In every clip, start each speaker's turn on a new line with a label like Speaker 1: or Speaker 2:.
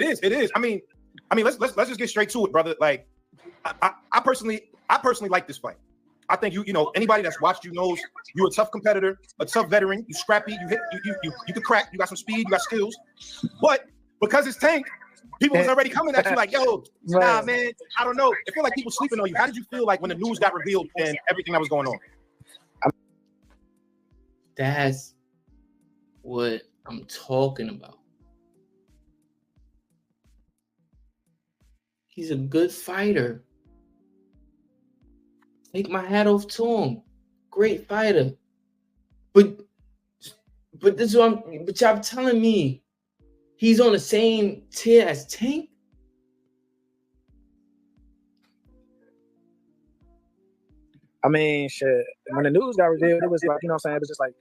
Speaker 1: It is. I mean, let's just get straight to it, brother. Like, I personally like this fight. I think you know anybody that's watched you knows you're a tough competitor, a tough veteran. You scrappy. You hit. You can crack. You got some speed. You got skills. But because it's Tank, people was already coming at you like, yo, nah, man. I don't know. I feel like people sleeping on you. How did you feel like when the news got revealed and everything that was going on?
Speaker 2: That's what I'm talking about. He's a good fighter. Take my hat off to him. Great fighter. But this is what y'all telling me. He's on the same tier as Tank?
Speaker 3: I mean, shit. When the news got revealed, it was like, you know what I'm saying? It was just like,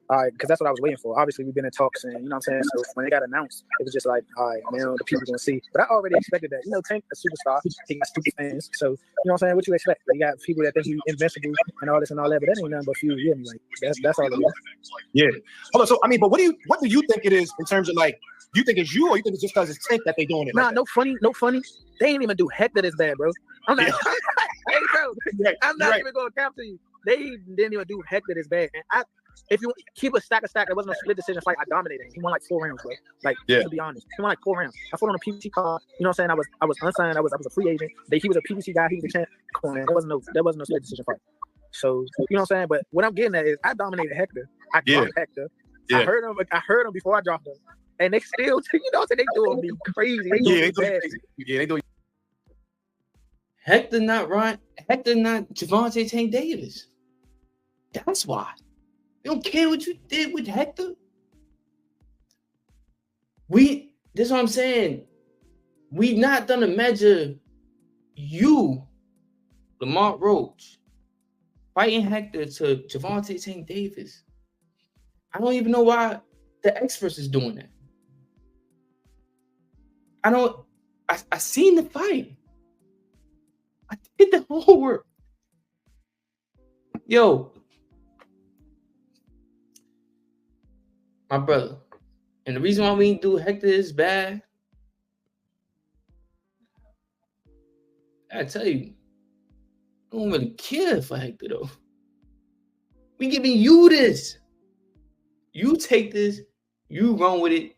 Speaker 3: all right, because that's what I was waiting for. Obviously, we've been in talks, and you know what I'm saying? So when it got announced, it was just like, all right, now the people going to see. But I already expected that. You know, Tank, a superstar, he got stupid fans. So, you know what I'm saying? What you expect? You got people that think he's invincible and all this and all that, but that ain't nothing but few years. Like, that's all it is.
Speaker 1: Yeah. Hold on. So, I mean, but what do you think it is in terms of like, do you think it's you or you think it's just because it's Tank that they doing it?
Speaker 3: Nah,
Speaker 1: like
Speaker 3: no funny. They ain't even do Hector this bad, bro. I'm not, hey, bro, I'm not even going to count to you. They didn't even do Hector this bad. And if you keep a stack, there wasn't a split decision fight. I dominated him. He won like 4 rounds, bro. Like, to be honest, he won like 4 rounds. I fought on a PBC card. You know what I'm saying? I was unsigned. I was a free agent. He was a PBC guy. He was a champ. Come on, man. There wasn't no split decision fight. So you know what I'm saying? But what I'm getting at is I dominated Hector. I dropped Hector. Yeah. I heard him before I dropped him, and they still, you know, what I'm saying? They doing me crazy.
Speaker 1: They do.
Speaker 2: Hector not Gervonta Tank Davis. That's why. They don't care what you did with Hector. This is what I'm saying. We not gonna measure you, Lamont Roach, fighting Hector to Gervonta Tank Davis. I don't even know why the experts is doing that. I seen the fight. I did the homework. Yo, my brother, and the reason why we didn't do Hector is bad, I tell you, I don't really care for Hector though. We giving you this. You take this, you run with it.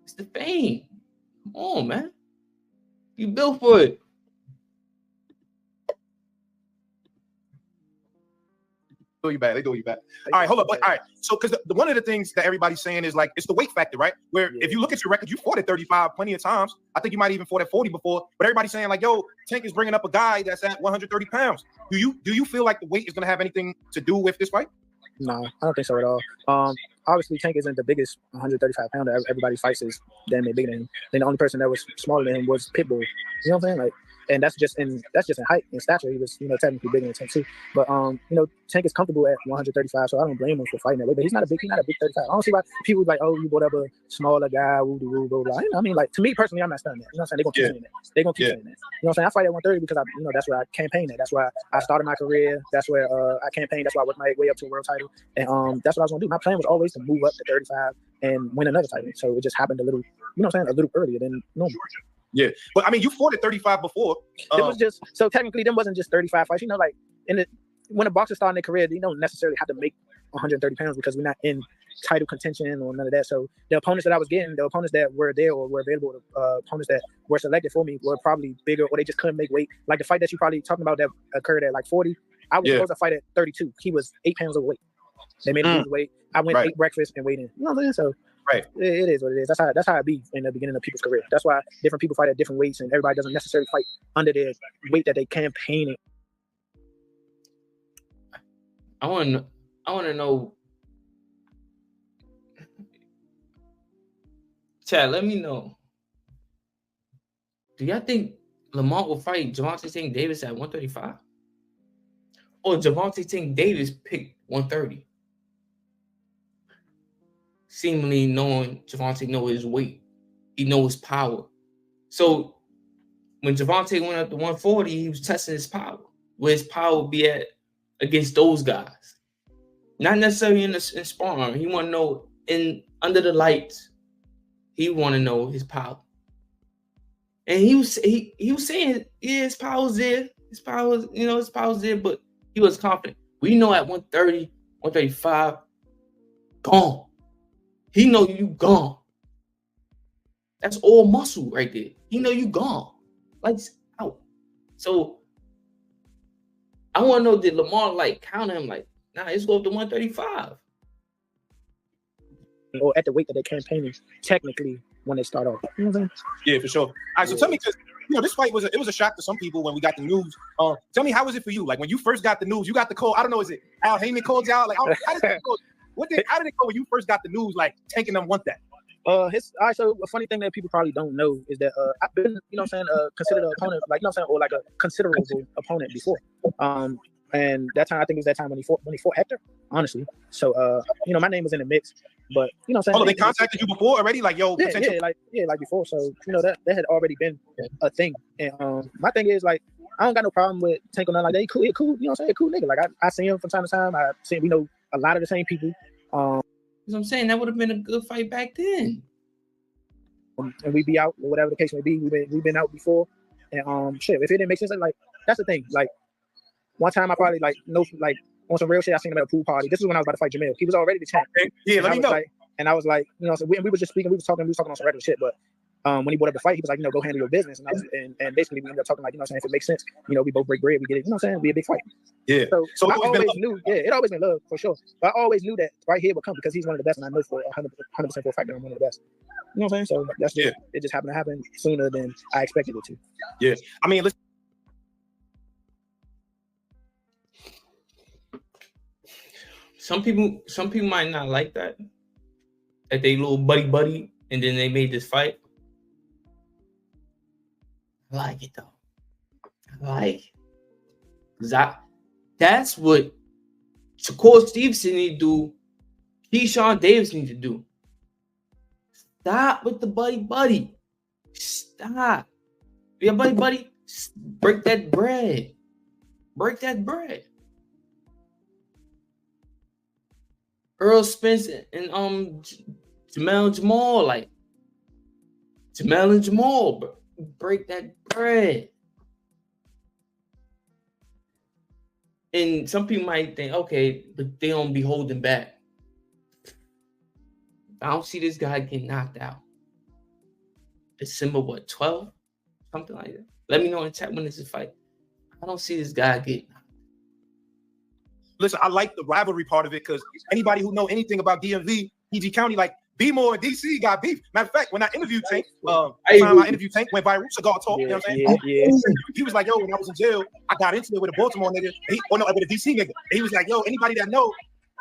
Speaker 2: It's the fame. Come on, man. You built for it.
Speaker 1: They do you back. All right, hold up. All right, so because one of the things that everybody's saying is like it's the weight factor, right? Where if you look at your record, you fought at 35 plenty of times. I think you might even fought at 40 before. But everybody's saying like, yo, Tank is bringing up a guy that's at 130 pounds. Do you feel like the weight is going to have anything to do with this fight?
Speaker 3: No, I don't think so at all. Obviously, Tank isn't the biggest 135 pounder. Everybody fights is damn near bigger than him. Then the only person that was smaller than him was Pitbull. You know what I'm saying? Like, and that's just in height and stature. He was, you know, technically bigger than Tank too. But you know, Tank is comfortable at 135, so I don't blame him for fighting that way. But he's not a big 35. I don't see why people like, oh, you whatever smaller guy, woo doo woo blah blah. You know, I mean, like to me personally, I'm not studying that. You know what I'm saying? They're gonna keep saying that. They're gonna keep saying that. You know what I'm saying? I fight at 130 because that's where I campaigned at. That's where I started my career. That's where I campaigned. That's why I worked my way up to a world title. And that's what I was gonna do. My plan was always to move up to 35 and win another title. So it just happened a little, you know what I'm saying, a little earlier than normal.
Speaker 1: Yeah, but I mean, you fought at 35 before.
Speaker 3: It was just so technically, them wasn't just 35 fights. You know, like when a boxer starting their career, they don't necessarily have to make 130 pounds because we're not in title contention or none of that. So the opponents that I was getting, the opponents that were there or were available, opponents that were selected for me were probably bigger or they just couldn't make weight. Like the fight that you probably talking about that occurred at like 40, I was supposed to fight at 32. He was 8 pounds overweight. They made him lose weight. I went ate breakfast and weighed in. You know what I'm saying? So. Right. It is what it is. That's how it be in the beginning of people's career. That's why different people fight at different weights and everybody doesn't necessarily fight under their weight that they campaign in.
Speaker 2: I want to know. Chad, let me know. Do y'all think Lamont will fight Gervonta Tank Davis at 135? Or Gervonta Tank Davis picked 130? Seemingly knowing Gervonta know his weight. He knows his power. So when Gervonta went up to 140, he was testing his power. Where his power would be at against those guys. Not necessarily in sparring. He want to know under the lights. he want to know his power. And he was saying, yeah, his power was there. His power was there, but he was confident. We know at 130, 135, gone. He know you gone. That's all muscle right there. He know you gone. Lights out. So I want to know, did Lamar like counter him like, nah, let's go up to 135?
Speaker 3: Or at the weight that they're campaigning, technically, when they start off. You know what I'm saying?
Speaker 1: Yeah, for sure. All right, so tell me, because this fight was a shock to some people when we got the news. Tell me, how was it for you? Like when you first got the news, you got the call. I don't know, is it Al Heyman called you out? Like, how did it go? How did it go when you first got the news? Like Tank and them want that.
Speaker 3: All right, so a funny thing that people probably don't know is that I've been, considered an opponent, like, or like a considerable opponent before. And that time, I think it was that time when he fought Hector, honestly. So, my name was in the mix, but
Speaker 1: Oh, they contacted you before already? Like, yo, potential.
Speaker 3: like before. So, that had already been a thing. And my thing is, like, I don't got no problem with Tank or nothing like that. He cool, cool nigga. Like, I see him from time to time. We know a lot of the same people.
Speaker 2: That's what I'm saying. That would have been a good fight back then.
Speaker 3: And we'd be out, or whatever the case may be. We've been out before. And if it didn't make sense, like, that's the thing. Like, one time I probably on some real shit, I seen him at a pool party. This is when I was about to fight Jamil. He was already the champ.
Speaker 1: Yeah, let me know.
Speaker 3: And I was like, so we were just speaking, we was talking on some regular shit, but when he brought up the fight, he was like, go handle your business. And basically we ended up talking like, if it makes sense, we both break bread, we get it, it'd be a big fight.
Speaker 1: Yeah.
Speaker 3: So I always knew, it always been love for sure. But I always knew that right here would come because he's one of the best, and I know for 100% for a fact that I'm one of the best. You know what I'm saying? So that's just, it just happened to happen sooner than I expected it to.
Speaker 1: Yeah. I mean, listen.
Speaker 2: Some people might not like that they little buddy, and then they made this fight. I like it though. I like it. That's what Shakur Stevenson need to do. Keyshawn Davis need to do. Stop with the buddy. Stop. Yeah, buddy. Break that bread. Earl Spence and Jamel and Jamal, like Jamel and Jamal, bro. Break that bread. And some people might think, okay, but they don't be holding back. I don't see this guy getting knocked out. December 12? Something like that. Let me know in the chat when this is fight. I don't see this guy getting knocked out.
Speaker 1: Listen, I like the rivalry part of it because anybody who know anything about DMV, PG County, like B-More and DC got beef. Matter of fact, when I interviewed Tank, went viral, Cigar Talk, you know what I'm saying?
Speaker 3: Yeah.
Speaker 1: He was like, yo, when I was in jail, I got into it with a Baltimore nigga, with a DC nigga. And he was like, yo, anybody that know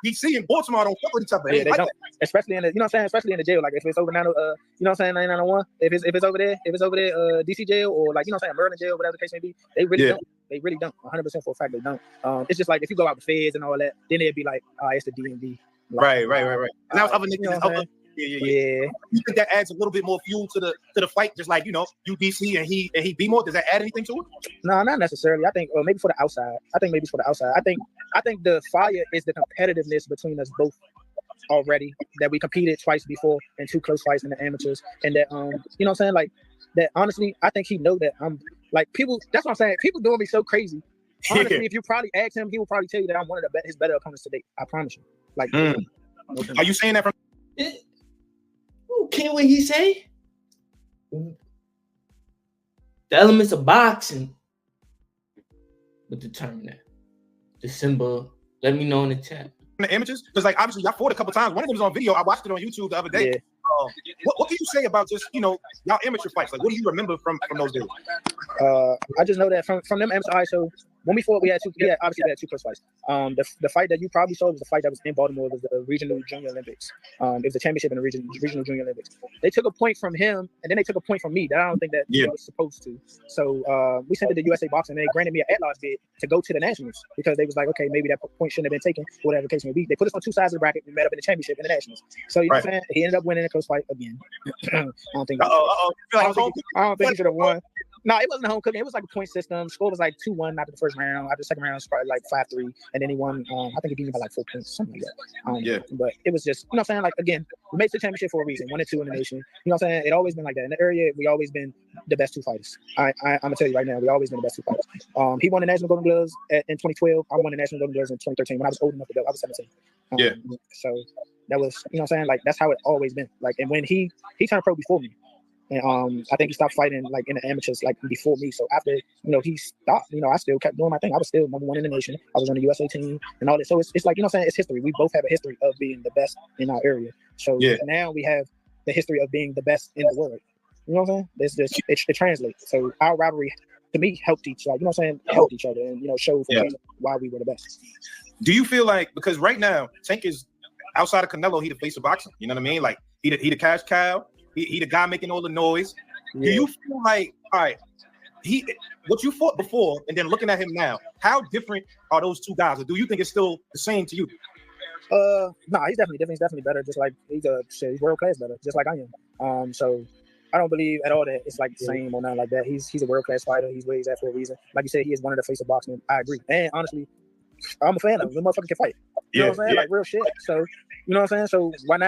Speaker 1: DC and Baltimore don't fuck with each other.
Speaker 3: Yeah, they don't. Especially in the, especially in the jail. Like if it's over 9901, if it's over there, DC jail or Maryland jail, whatever the case may be, they really don't. They really don't. 100% for a fact they don't. It's just like if you go out the feds and all that, then it'd be like, it's the DMV.
Speaker 1: Right. And that was other niggas. Yeah. You think that adds a little bit more fuel to the fight? Just like you DC and he be more. Does that add anything to it?
Speaker 3: No, not necessarily. I think, maybe for the outside. I think the fire is the competitiveness between us both already. That we competed twice before in 2 close fights in the amateurs, and that like that. Honestly, I think he know that I'm like people. That's what I'm saying. People doing me so crazy. Honestly, if you probably ask him, he will probably tell you that I'm one of his better opponents today. I promise you. Like,
Speaker 1: are you saying that from?
Speaker 2: Okay, what he say? The elements of boxing would determine that. December. Let me know in the chat.
Speaker 1: The images, because like obviously y'all fought a couple times. One of them was on video. I watched it on YouTube the other day.
Speaker 3: Yeah.
Speaker 1: What can you say about just y'all amateur fights? Like, what do you remember from those days?
Speaker 3: I just know that from them amateur. So when we fought, we had 2 close fights. The fight that you probably saw was the fight that was in Baltimore. It was the regional junior Olympics. It was a championship in the regional junior Olympics. They took a point from him, and then they took a point from me that I don't think that they was supposed to. So we sent it to USA Boxing, and they granted me an at-large bid to go to the nationals because they was like, okay, maybe that point shouldn't have been taken, whatever the case may be. They put us on 2 sides of the bracket. We met up in the championship in the nationals. So you know what I'm saying? He ended up winning a close fight again. I don't think. I don't think he should have won. No, it wasn't a home cooking. It was like a point system. Score was like 2-1 after the first round. After the second round, it was probably like 5-3, and then he won. I think he beat me by like 4 points, something like that.
Speaker 1: Yeah.
Speaker 3: But it was just, you know what I'm saying? Like, again, we made the championship for a reason. 1 and 2 in the nation. You know what I'm saying? It always been like that in the area. We always been the best 2 fighters. I'm gonna tell you right now, we always been the best 2 fighters. He won the national Golden Gloves in 2012. I won the national Golden Gloves in 2013 when I was old enough to go. I was 17.
Speaker 1: Yeah.
Speaker 3: So that was, you know what I'm saying? Like, that's how it always been. Like, and when he turned pro before me. And I think he stopped fighting like in the amateurs like before me. So after, you know, he stopped, you know, I still kept doing my thing. I was still number 1 in the nation. I was on the USA team and all that. So it's like, you know what I'm saying? It's history. We both have a history of being the best in our area. So now we have the history of being the best in the world. You know what I'm saying? It translates. So our rivalry, to me, helped each other. You know what I'm saying? Helped each other and, you know, showed for us why we were the best.
Speaker 1: Do you feel like, because right now, Tank is outside of Canelo, he the face of boxing. You know what I mean? Like, he the cash cow. He the guy making all the noise. Yeah. Do you feel like, all right, what you fought before and then looking at him now, how different are those 2 guys? Or do you think it's still the same to you?
Speaker 3: No, he's definitely different. He's definitely better. Just like he's world class better, just like I am. So I don't believe at all that it's like the same or nothing like that. He's a world class fighter. He's where he's at for a reason. Like you said, he is one of the face of boxing. I agree. And honestly, I'm a fan of him. The motherfucker can fight. You know what I'm saying? Like real shit. So you know what I'm saying? So why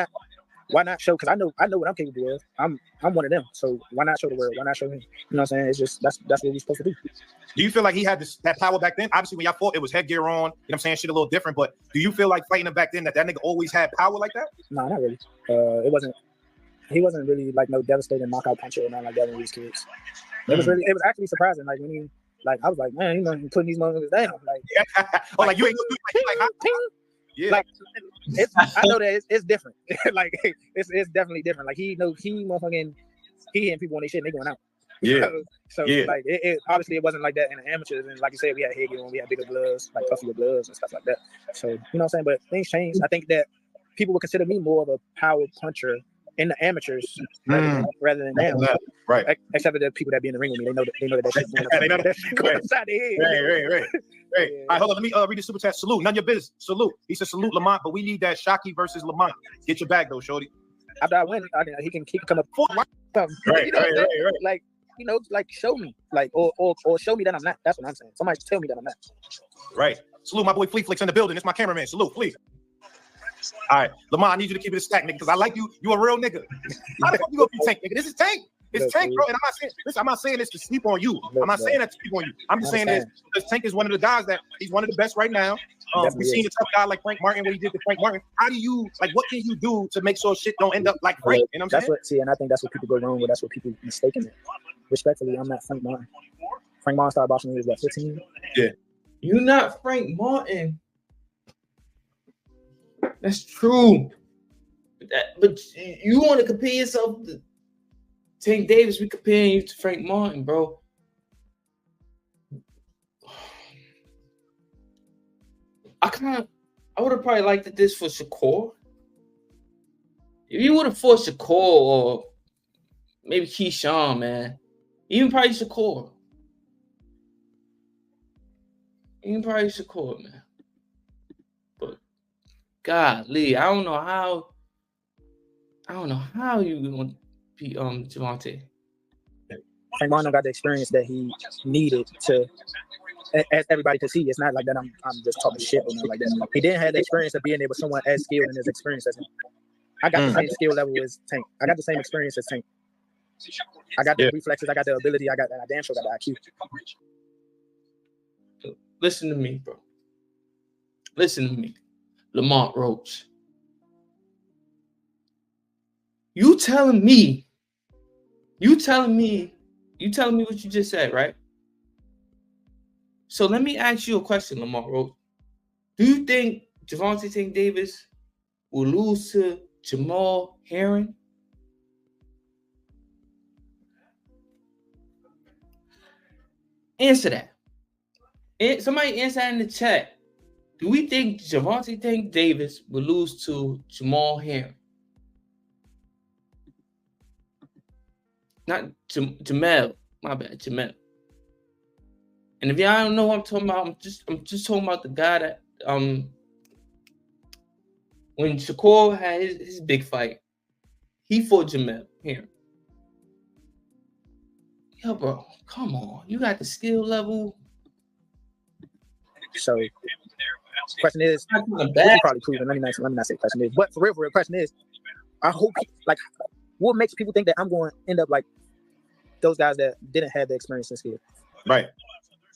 Speaker 3: not show? Because I know what I'm capable of. I'm one of them. So why not show the world? Why not show him? You know what I'm saying? It's just that's what we're supposed to do.
Speaker 1: Do you feel like he had that power back then? Obviously, when y'all fought, it was headgear on. You know what I'm saying? Shit a little different. But do you feel like fighting him back then that nigga always had power like that?
Speaker 3: No, not really. It wasn't. He wasn't really like no devastating knockout puncher or nothing like that when these kids. It was actually surprising. Like when I was like, man, you know, putting these motherfuckers down. Like
Speaker 1: you ain't gonna do like
Speaker 3: yeah. Like I know that it's different. Like it's definitely different. Like he motherfucking hitting people when they shit and they going out.
Speaker 1: Yeah.
Speaker 3: So like it obviously it wasn't like that in the amateurs. And like you said, we had headgear on, we had bigger gloves, like puffier gloves and stuff like that. So you know what I'm saying? But things changed. I think that people would consider me more of a power puncher in the amateurs rather than now.
Speaker 1: Right.
Speaker 3: Except for the people that be in the ring with me. They know that shit's going upside their head.
Speaker 1: Right. All right, hold on. Let me read the super chat. Salute. None of your business. Salute. He said, salute Lamont, but we need that Shockey versus Lamont. Get your bag, though, shorty.
Speaker 3: After I win, he can come up.
Speaker 1: Right,
Speaker 3: you know
Speaker 1: right.
Speaker 3: Like, you know, like show me. Like, or show me that I'm not. That's what I'm saying. Somebody tell me that I'm not.
Speaker 1: Right. Salute my boy Flea Flicks in the building. It's my cameraman. Salute, Flea. All right, Lamont, I need you to keep it a stack, nigga, because I like you. You a real nigga. How the fuck you gonna be Tank, nigga? This is Tank. It's Tank, bro. And I'm not saying this to sleep on you. I'm not saying that to sleep on you. I'm just saying this because Tank is one of the guys that he's one of the best right now. We've seen a tough guy like Frank Martin, what he did to Frank Martin. How do you what can you do to make sure shit don't end up like Frank? You know what I'm saying?
Speaker 3: And I think that's what people go wrong with. That's what people mistaken it. Respectfully, I'm not Frank Martin. Frank Martin started boxing when he was 15.
Speaker 1: Yeah.
Speaker 2: You're not Frank Martin. That's true. But you want to compare yourself to Tank Davis? We comparing you to Frank Martin, bro. I would have probably liked this for Shakur. If you would have fought Shakur or maybe Keyshawn, man. Even probably Shakur. Man. But golly, I don't know how you gonna be Gervonta.
Speaker 3: Frank Martin got the experience that he needed to, as everybody can see. It's not like that I'm just talking shit or nothing like that. He didn't have the experience of being there with someone as skilled in his experience as him. I got the same skill level as Tank. I got the same experience as Tank. I got the reflexes. I got the ability. I damn sure got the IQ.
Speaker 2: Listen to me, bro. Listen to me. Lamont Roach. You telling me what you just said, right? So let me ask you a question, Lamont Roach. Do you think Gervonta Tank Davis will lose to Jamal Herring? Answer that. Somebody answer that in the chat. Do we think Gervonta Tank Davis will lose to Jamal Herring? Not Jamel. My bad, Jamel. And if y'all don't know what I'm talking about, I'm just talking about the guy that when Shakur had his big fight, he fought Jamel Herring. Yo, bro, come on. You got the skill level.
Speaker 3: So, question is,
Speaker 2: Not kinda
Speaker 3: we
Speaker 2: bad.
Speaker 3: can probably prove it. Let me not say question is, but for real, question is, I hope, like, what makes people think that I'm going to end up like those guys that didn't have the experience and skill?
Speaker 1: Right.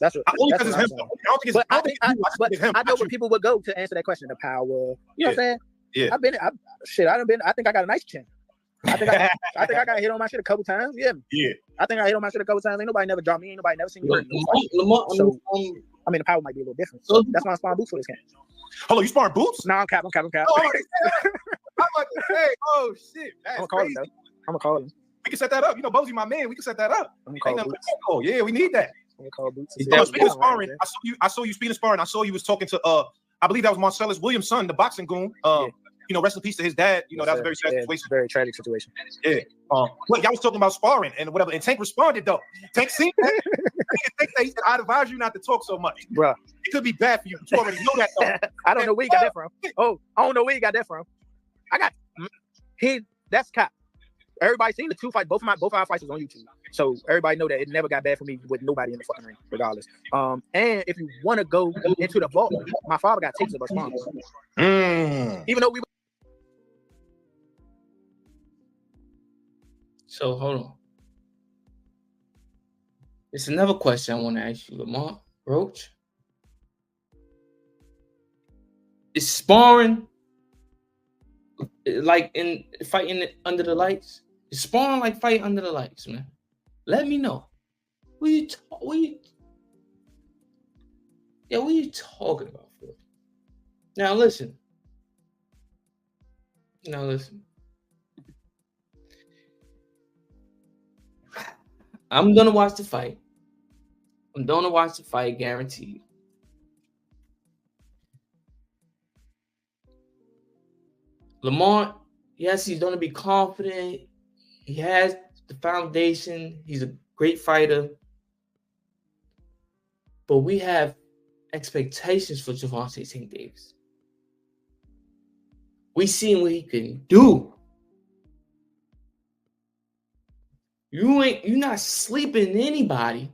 Speaker 3: That's what.
Speaker 1: Only
Speaker 3: That's
Speaker 1: because
Speaker 3: what
Speaker 1: it's
Speaker 3: I'm
Speaker 1: him.
Speaker 3: saying.
Speaker 1: I don't think it's you. I think it's him.
Speaker 3: I know
Speaker 1: not
Speaker 3: where
Speaker 1: you.
Speaker 3: people would go to answer that question. The power. You know what I'm saying?
Speaker 1: Yeah.
Speaker 3: I think I got a nice chin. I think I got hit on my shit a couple times. Yeah.
Speaker 1: Yeah.
Speaker 3: I think I hit on my shit a couple times. Ain't nobody never dropped me. Ain't nobody never seen me.
Speaker 2: Lamont,
Speaker 3: So, I mean, the power might be a little different. So that's why I'm spawned boots for this game.
Speaker 1: Hold on, you sparring boots?
Speaker 3: No, I'm cap.
Speaker 1: Oh, I'm about to say, oh shit, that's
Speaker 3: I'm gonna call
Speaker 1: crazy.
Speaker 3: him though. I'm gonna call him.
Speaker 1: We can set that up. You know, Bozy, my man. We can set that up.
Speaker 3: I'm gonna call Boots.
Speaker 1: Oh yeah, we need that.
Speaker 3: I'm gonna call Boots.
Speaker 1: Speaking of sparring, I saw you speaking of sparring. I saw you was talking to I believe that was Marcellus Williams' son, the boxing goon. You know, rest in peace to his dad. You know, that was a very sad situation.
Speaker 3: Very tragic situation.
Speaker 1: Yeah. Well, y'all was talking about sparring and whatever. And Tank responded though. Tank seen that. Tank said, I'd advise you not to talk so much.
Speaker 3: Bruh.
Speaker 1: It could be bad for you. You already know that though.
Speaker 3: I don't know where he got that from. Oh, I don't know where he got that from. That's cap. Everybody seen the two fight. Both of our fights was on YouTube, so everybody know that it never got bad for me with nobody in the fucking ring, regardless. And if you want to go into the vault, my father got tapes of us spawns. Even though we.
Speaker 2: So hold on. It's another question I want to ask you, Lamont Roach. Is sparring like in fighting under the lights? Is sparring like fighting under the lights, man? Let me know. What you talking about, bro? Now listen. I'm gonna watch the fight. Guaranteed. Lamont, yes, he's gonna be confident. He has the foundation. He's a great fighter. But we have expectations for Gervonta Davis. We seen what he can do. You're not sleeping anybody.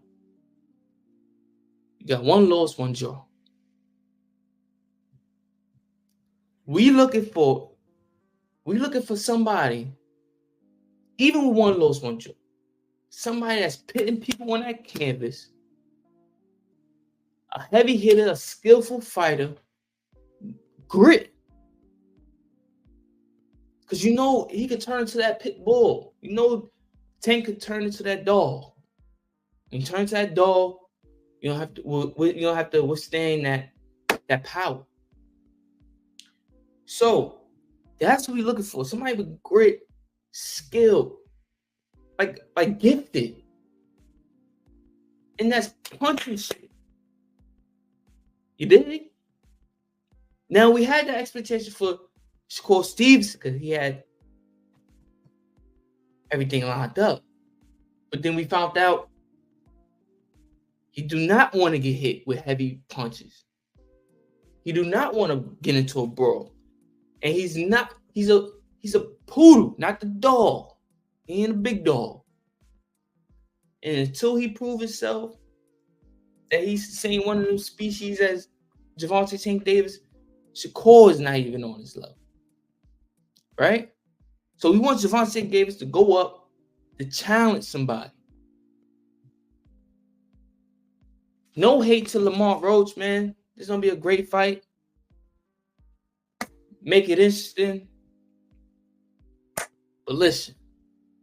Speaker 2: You got one loss, one draw. We looking for somebody, even with one loss, one draw, somebody that's pitting people on that canvas, a heavy hitter, a skillful fighter, grit. Because you know he could turn into that pit bull. You know Tank could turn into that dog. When you turn into that dog, you don't have to withstand that power. So that's what we're looking for. Somebody with grit, skill, like gifted. And that's punching shit. You dig? Now we had the expectation for Shakur Stevens because he had everything lined up. But then we found out he do not want to get hit with heavy punches. He do not want to get into a brawl. And he's a poodle, not the dog. He ain't a big dog. And until he proves himself that he's the same one of them species as Gervonta Davis, Shakur is not even on his level. Right? So we want Gervonta Davis to go up to challenge somebody. No hate to Lamont Roach, man. This is going to be a great fight. Make it interesting. But listen,